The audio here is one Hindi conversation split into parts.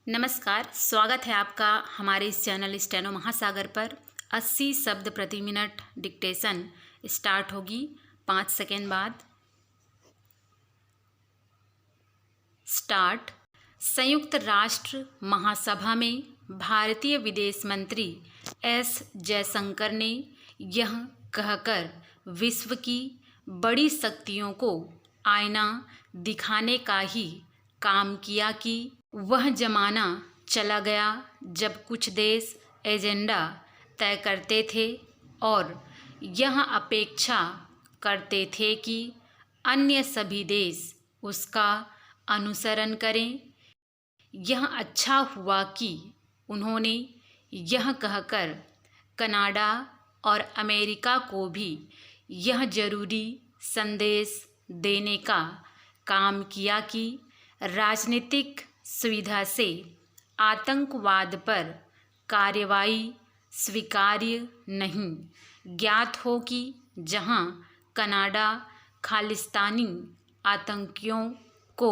नमस्कार, स्वागत है आपका हमारे इस चैनल स्टेनो महासागर पर। 80 शब्द प्रति मिनट डिक्टेशन स्टार्ट होगी 5 सेकेंड बाद। स्टार्ट। संयुक्त राष्ट्र महासभा में भारतीय विदेश मंत्री एस जयशंकर ने यह कहकर विश्व की बड़ी शक्तियों को आईना दिखाने का ही काम किया कि वह जमाना चला गया जब कुछ देश एजेंडा तय करते थे और यह अपेक्षा करते थे कि अन्य सभी देश उसका अनुसरण करें। यह अच्छा हुआ कि उन्होंने यह कहकर कनाडा और अमेरिका को भी यह जरूरी संदेश देने का काम किया कि राजनीतिक सुविधा से आतंकवाद पर कार्रवाई स्वीकार्य नहीं। ज्ञात हो कि जहां कनाडा खालिस्तानी आतंकियों को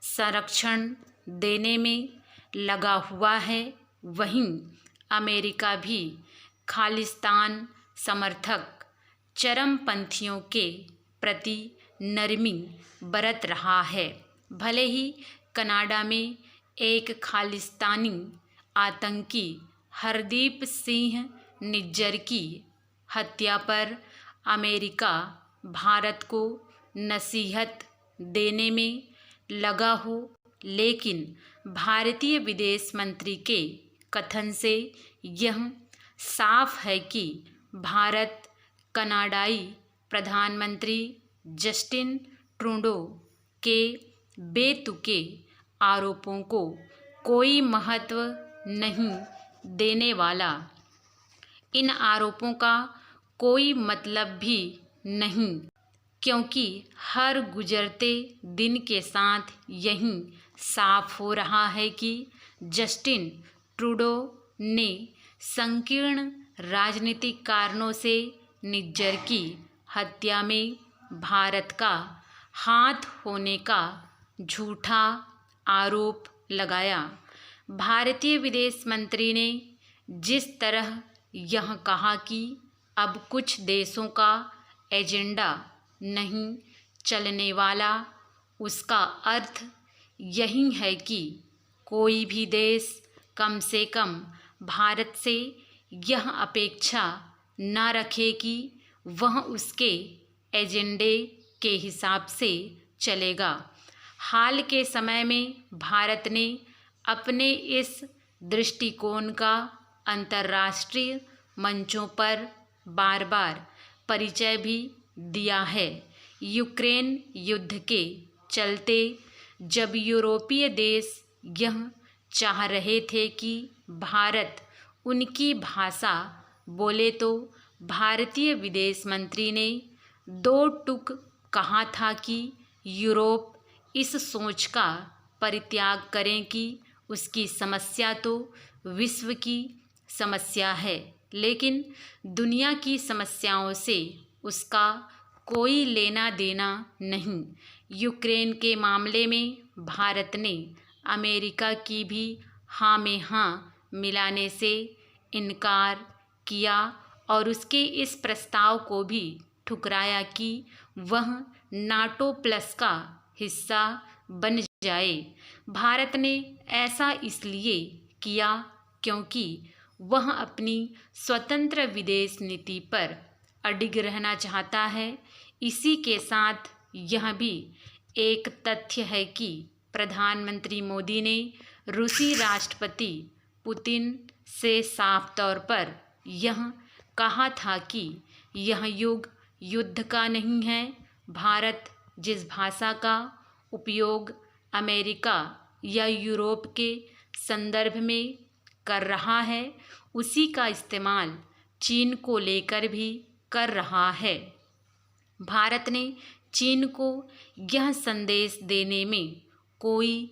संरक्षण देने में लगा हुआ है, वहीं अमेरिका भी खालिस्तान समर्थक चरमपंथियों के प्रति नरमी बरत रहा है। भले ही कनाडा में एक खालिस्तानी आतंकी हरदीप सिंह निज्जर की हत्या पर अमेरिका भारत को नसीहत देने में लगा हो, लेकिन भारतीय विदेश मंत्री के कथन से यह साफ है कि भारत कनाडाई प्रधानमंत्री जस्टिन ट्रूडो के बेतुके आरोपों को कोई महत्व नहीं देने वाला। इन आरोपों का कोई मतलब भी नहीं, क्योंकि हर गुजरते दिन के साथ यही साफ हो रहा है कि जस्टिन ट्रूडो ने संकीर्ण राजनीतिक कारणों से निज्जर की हत्या में भारत का हाथ होने का झूठा आरोप लगाया। भारतीय विदेश मंत्री ने जिस तरह यह कहा कि अब कुछ देशों का एजेंडा नहीं चलने वाला, उसका अर्थ यही है कि कोई भी देश कम से कम भारत से यह अपेक्षा न रखे कि वह उसके एजेंडे के हिसाब से चलेगा। हाल के समय में भारत ने अपने इस दृष्टिकोण का अंतर्राष्ट्रीय मंचों पर बार बार परिचय भी दिया है। यूक्रेन युद्ध के चलते जब यूरोपीय देश यह चाह रहे थे कि भारत उनकी भाषा बोले, तो भारतीय विदेश मंत्री ने दो टूक कहा था कि यूरोप इस सोच का परित्याग करें कि उसकी समस्या तो विश्व की समस्या है, लेकिन दुनिया की समस्याओं से उसका कोई लेना देना नहीं। यूक्रेन के मामले में भारत ने अमेरिका की भी हाँ में हाँ मिलाने से इनकार किया और उसके इस प्रस्ताव को भी ठुकराया कि वह नाटो प्लस का हिस्सा बन जाए। भारत ने ऐसा इसलिए किया क्योंकि वह अपनी स्वतंत्र विदेश नीति पर अडिग रहना चाहता है। इसी के साथ यह भी एक तथ्य है कि प्रधानमंत्री मोदी ने रूसी राष्ट्रपति पुतिन से साफ तौर पर यह कहा था कि यह युग युद्ध का नहीं है। भारत जिस भाषा का उपयोग अमेरिका या यूरोप के संदर्भ में कर रहा है, उसी का इस्तेमाल चीन को लेकर भी कर रहा है। भारत ने चीन को यह संदेश देने में कोई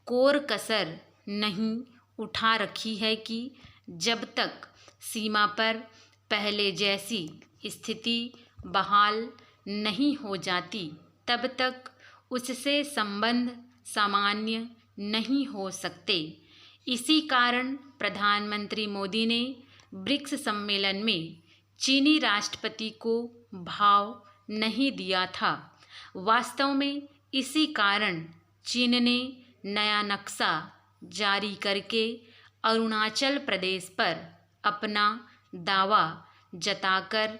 कोर कसर नहीं उठा रखी है कि जब तक सीमा पर पहले जैसी स्थिति बहाल नहीं हो जाती, तब तक उससे संबंध सामान्य नहीं हो सकते। इसी कारण प्रधानमंत्री मोदी ने ब्रिक्स सम्मेलन में चीनी राष्ट्रपति को भाव नहीं दिया था। वास्तव में इसी कारण चीन ने नया नक्शा जारी करके अरुणाचल प्रदेश पर अपना दावा जताकर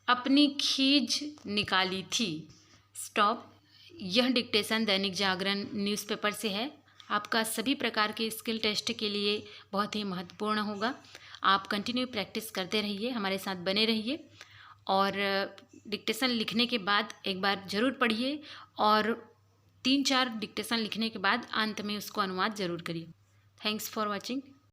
अपनी खींच निकाली थी। स्टॉप। यह डिक्टेशन दैनिक जागरण न्यूज़पेपर से है। आपका सभी प्रकार के स्किल टेस्ट के लिए बहुत ही महत्वपूर्ण होगा। आप कंटिन्यू प्रैक्टिस करते रहिए, हमारे साथ बने रहिए और डिक्टेशन लिखने के बाद एक बार ज़रूर पढ़िए और 3-4 डिक्टेशन लिखने के बाद अंत में उसको अनुवाद ज़रूर करिए। Thanks for watching.